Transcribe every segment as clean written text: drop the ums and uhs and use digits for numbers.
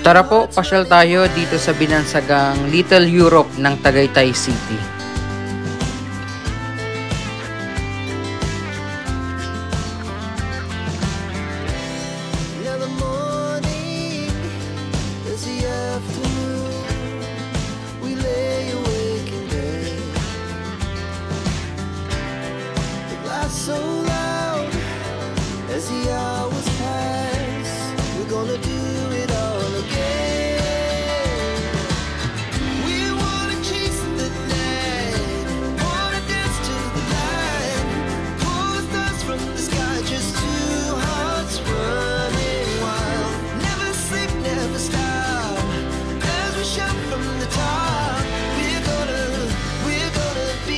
Tara po, pasyal tayo dito sa binansagang Little Europe ng Tagaytay City. So loud as the hours pass, we're gonna do it all again. We wanna chase the night, wanna dance to the light, pull the stars from the sky, just two hearts running wild. Never sleep, never stop, as we shout from the top. We're gonna be.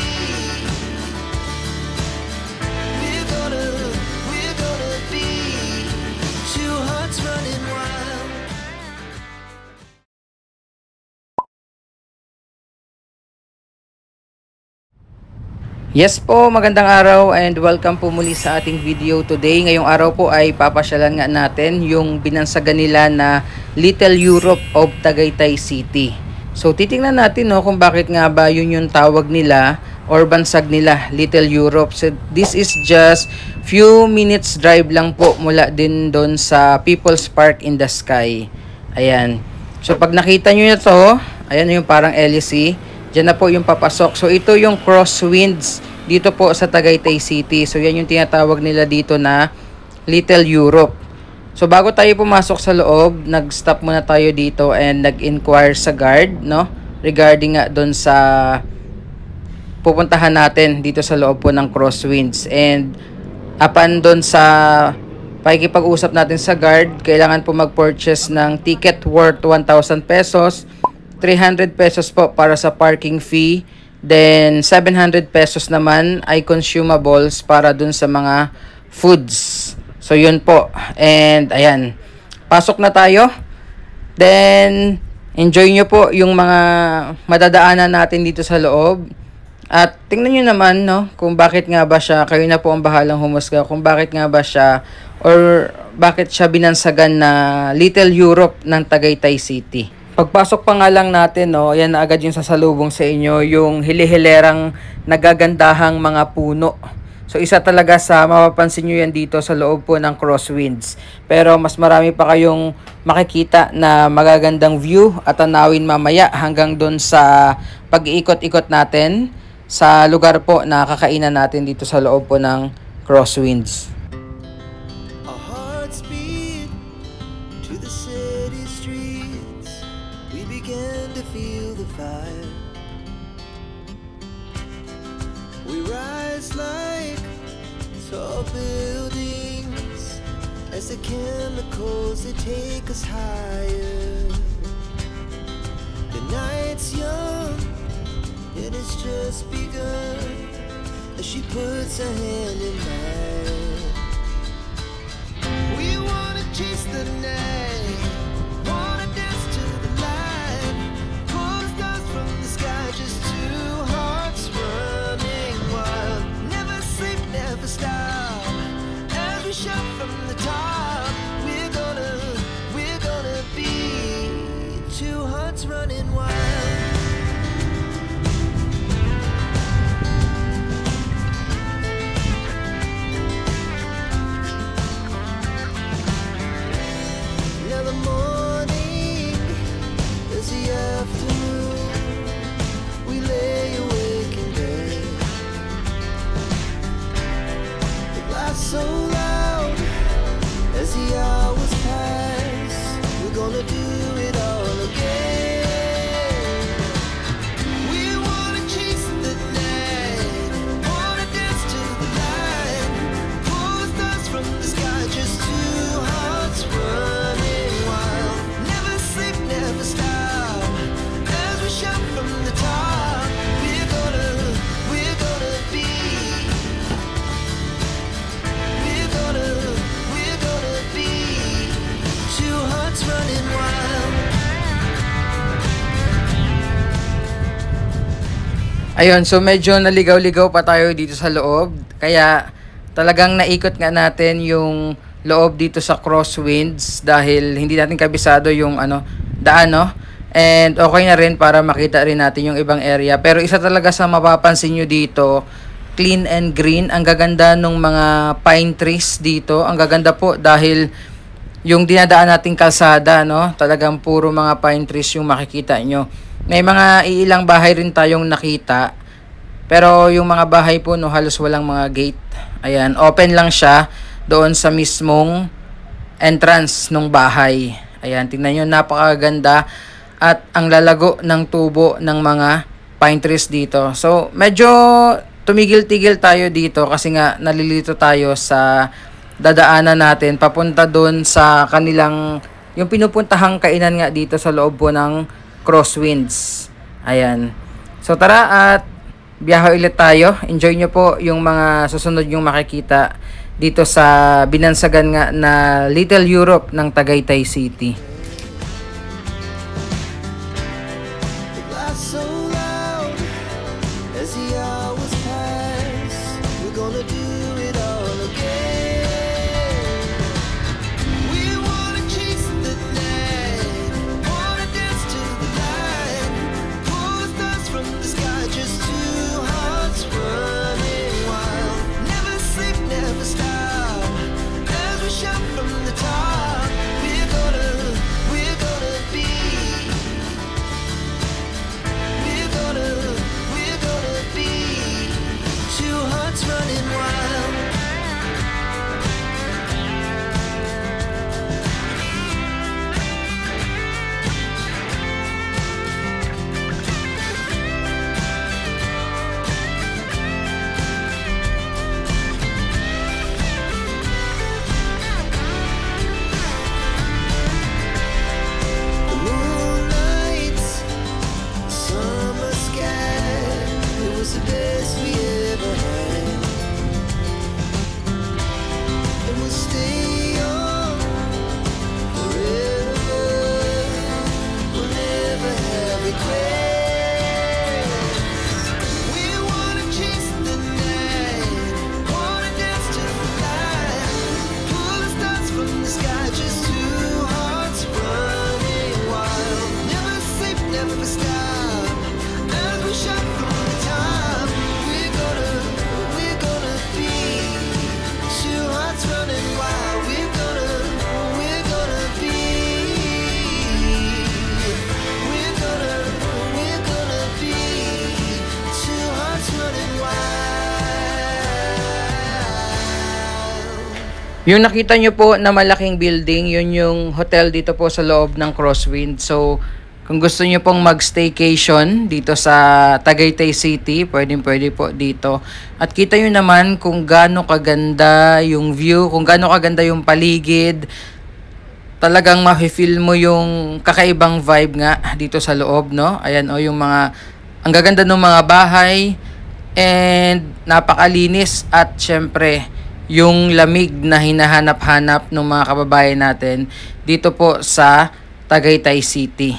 Yes po, magandang araw and welcome po muli sa ating video today. Ngayong araw po ay papasyalan nga natin yung binansagan nila na Little Europe of Tagaytay City. So titingnan natin kung bakit nga ba yun yung tawag nila or bansag nila, Little Europe. So this is just few minutes drive lang po mula din doon sa People's Park in the Sky. Ayan. So pag nakita nyo na to, ayan yung parang LEC. Diyan na po yung papasok. So ito yung crosswinds dito po sa Tagaytay City. So yan yung tinatawag nila dito na Little Europe. So bago tayo pumasok sa loob, nag-stop muna tayo dito and nag-inquire sa guard, no? Regarding nga doon sa pupuntahan natin dito sa loob po ng crosswinds. And upon doon sa pakikipag-usap natin sa guard, kailangan po mag-purchase ng ticket worth 1,000 pesos. 300 pesos po para sa parking fee. Then 700 pesos naman ay consumables para dun sa mga foods. So yun po. And ayan, pasok na tayo. Then enjoy nyo po yung mga madadaanan natin dito sa loob. At tingnan nyo naman kung bakit nga ba siya, kayo na po ang bahalang humusga, kung bakit nga ba siya or bakit siya binansagan na Little Europe ng Tagaytay City. Pagpasok pa nga lang natin, yan na agad yung sasalubong sa inyo, yung hili-hilerang nagagandahang mga puno. So isa talaga sa mapapansin nyo yan dito sa loob po ng crosswinds. Pero mas marami pa kayong makikita na magagandang view at tanawin mamaya hanggang doon sa pag-iikot-ikot natin sa lugar po na kakainan natin dito sa loob po ng crosswinds. Feel the fire. We rise like tall buildings as the chemicals they take us higher. The night's young and it's just begun as she puts her hand in mine. We wanna chase the night, wanna dance to the light, pull the stars from the sky, just two hearts running wild. Never sleep, never stop, as we shout from the top. We're gonna be two hearts running wild. So loud as the hours pass, we're gonna do it all again. We wanna chase the night, wanna dance to the light, pull the stars from the sky, just two hearts running wild. Never sleep, never stop, as we shout from the top. We're gonna be. Ayun, so medyo naligaw-ligaw pa tayo dito sa loob. Kaya talagang naikot nga natin yung loob dito sa Crosswinds dahil hindi natin kabisado yung daan, no? And okay na rin para makita rin natin yung ibang area. Pero isa talaga sa mapapansin nyo dito, clean and green. Ang gaganda ng mga pine trees dito. Ang gaganda po dahil yung dinadaan nating kalsada, no? Talagang puro mga pine trees yung makikita nyo. May mga iilang bahay rin tayong nakita. Pero yung mga bahay po, no, halos walang mga gate. Ayan, open lang siya doon sa mismong entrance ng bahay. Ayan, tingnan nyo, napakaganda. At ang lalago ng tubo ng mga pine trees dito. So, medyo tumigil-tigil tayo dito kasi nga nalilito tayo sa dadaanan natin papunta doon sa kanilang, yung pinupuntahang kainan nga dito sa loob po ng Crosswinds. Ayan. So, tara at biyahe ulit tayo. Enjoy nyo po yung mga susunod yung makikita dito sa binansagan nga na Little Europe ng Tagaytay City. So loud as the hours pass, we're gonna do it all again. We wanna chase the night, wanna dance to the light, pull the stars from the sky, just two hearts running wild. Never sleep, never stop, as we shout from the top. We're gonna be. We're gonna be two hearts running wild. The moonlight, summer sky, it was the best we ever had. And we'll stay young forever. We'll never have regrets. We wanna chase the night, wanna dance to the light, pull the stars from the sky, just two hearts running wild. Never sleep, never stop, as we shout from the top. We're gonna be two hearts running wild. We're gonna be. We're gonna be two hearts running wild. Yung nakita nyo po na malaking building, yun yung hotel dito po sa loob ng Crosswind. So, kung gusto nyo pong mag-staycation dito sa Tagaytay City, pwede po dito. At kita nyo naman kung gaano kaganda yung view, kung gaano kaganda yung paligid. Talagang ma-feel mo yung kakaibang vibe nga dito sa loob, no? Ayan, yung mga, ang gaganda ng mga bahay, and napakalinis, at syempre, yung lamig na hinahanap-hanap ng mga kababayan natin dito po sa Tagaytay City.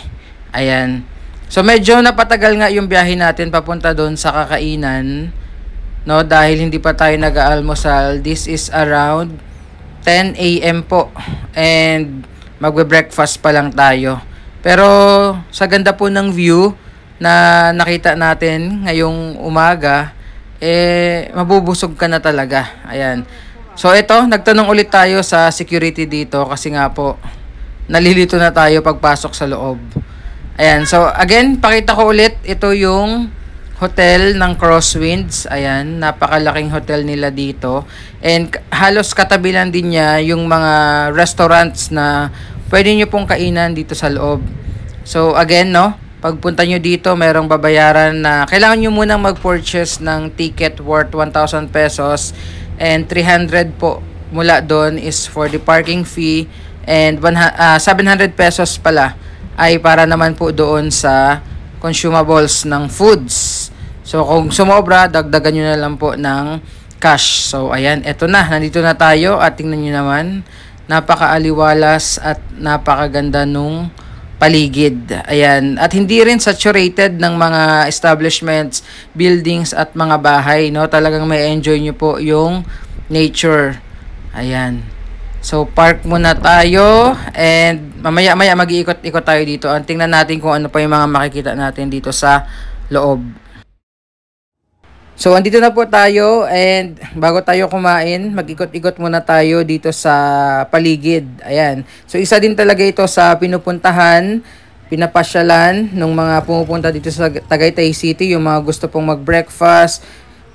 Ayan. So medyo napatagal nga yung biyahe natin papunta doon sa kakainan, no, dahil hindi pa tayo nag-aalmusal. This is around 10 AM po. And magbe-breakfast pa lang tayo. Pero sa ganda po ng view na nakita natin ngayong umaga, mabubusog ka na talaga. Ayan. So ito, nagtanong ulit tayo sa security dito kasi nga po nalilito na tayo pagpasok sa loob. Ayan, so again, pakita ko ulit, ito yung hotel ng Crosswinds. Ayan, napakalaking hotel nila dito. And halos katabi lang din niya yung mga restaurants na pwede nyo pong kainan dito sa loob. So again, no, pagpunta nyo dito, merong babayaran na kailangan nyo munang mag-purchase ng ticket worth 1,000 pesos. And 300 po mula doon is for the parking fee. And 700 pesos pala ay para naman po doon sa consumables ng foods. So kung sumobra, dagdagan nyo na lang po ng cash. So ayan, eto na, nandito na tayo at tingnan nyo naman, napakaaliwalas at napakaganda nung paligid. Ayan, at hindi rin saturated ng mga establishments, buildings at mga bahay, no? Talagang may enjoy nyo po yung nature. Ayan. So, park muna tayo and mamaya-maya mag-iikot-ikot tayo dito. Tingnan natin kung ano pa yung mga makikita natin dito sa loob. So, andito na po tayo and bago tayo kumain, mag-ikot-ikot muna tayo dito sa paligid. Ayan. So, isa din talaga ito sa pinupuntahan, pinapasyalan ng mga pumupunta dito sa Tagaytay City, yung mga gusto pong mag-breakfast,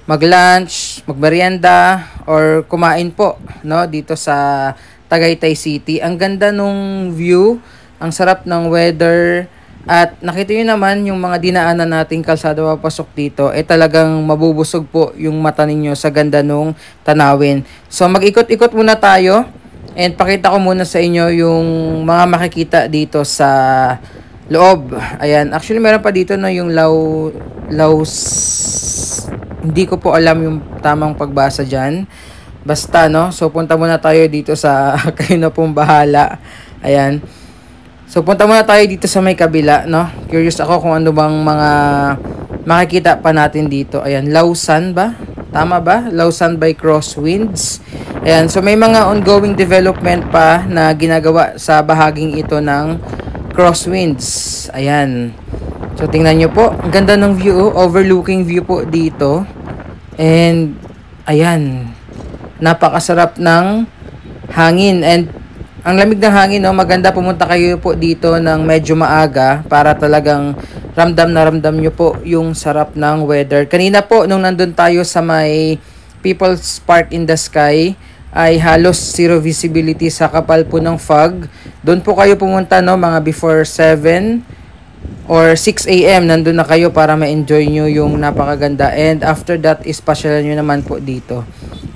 mag-lunch, mag-merienda, or kumain po, no, dito sa Tagaytay City. Ang ganda nung view, ang sarap ng weather, at nakita nyo naman yung mga dinaanan nating kalsada papasok dito, talagang mabubusog po yung mata ninyo sa ganda nung tanawin. So mag-ikot-ikot muna tayo, and pakita ko muna sa inyo yung mga makikita dito sa loob. Ayan, actually meron pa dito no, yung hindi ko po alam yung tamang pagbasa dyan. Basta, no? So, punta muna tayo dito sa kayo na pong bahala. Ayan. So, punta muna tayo dito sa may kabila, no? Curious ako kung ano bang mga makikita pa natin dito. Ayan, Lausan ba? Tama ba? Lausan by Crosswinds. Ayan. So, may mga ongoing development pa na ginagawa sa bahaging ito ng Crosswinds. Ayan. So, tingnan nyo po. Ang ganda ng view. Overlooking view po dito. And, ayan. Napakasarap ng hangin. And, ang lamig ng hangin, no? Maganda pumunta kayo po dito ng medyo maaga para talagang ramdam na ramdam nyo po yung sarap ng weather. Kanina po, nung nandun tayo sa may People's Park in the Sky, ay halos zero visibility sa kapal po ng fog. Doon po kayo pumunta, no? Mga before 7 or 6 a.m. nandun na kayo para ma-enjoy nyo yung napakaganda. And after that, ispasyalan nyo naman po dito.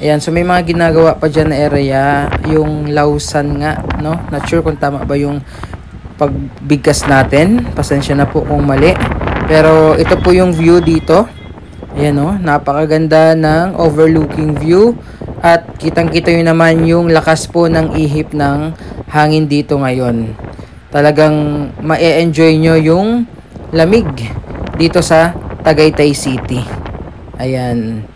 Ayan, so may mga ginagawa pa dyan na area. Yung Lausan nga, no? Not sure kung tama ba yung pagbigkas natin. Pasensya na po kung mali. Pero ito po yung view dito. Ayan, no? Napakaganda ng overlooking view. At kitang-kita nyo naman yung lakas po ng ihip ng hangin dito ngayon. Talagang ma-enjoy nyo yung lamig dito sa Tagaytay City. Ayan.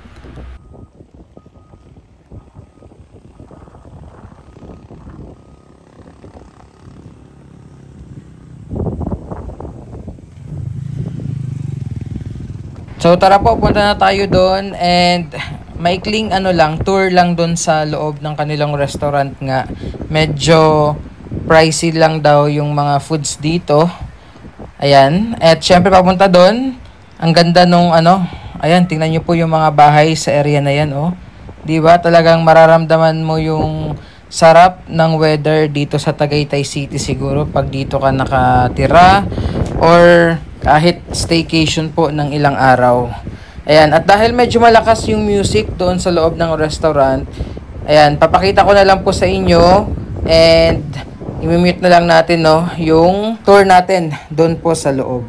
So tara po, punta na tayo doon and maikling tour lang doon sa loob ng kanilang restaurant nga. Medyo pricey lang daw yung mga foods dito. Ayan. At syempre papunta doon. Ang ganda nung ayan, tingnan nyo po yung mga bahay sa area na yan, oh. Diba? Talagang mararamdaman mo yung sarap ng weather dito sa Tagaytay City siguro pag dito ka nakatira or kahit staycation po ng ilang araw. Ayan. At dahil medyo malakas yung music doon sa loob ng restaurant, ayan, papakita ko na lang po sa inyo and i-mute na lang natin, no, yung tour natin doon po sa loob.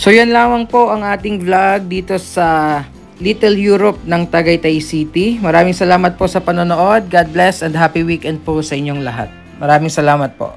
So yan lamang po ang ating vlog dito sa Little Europe ng Tagaytay City. Maraming salamat po sa panonood. God bless and happy weekend po sa inyong lahat. Maraming salamat po.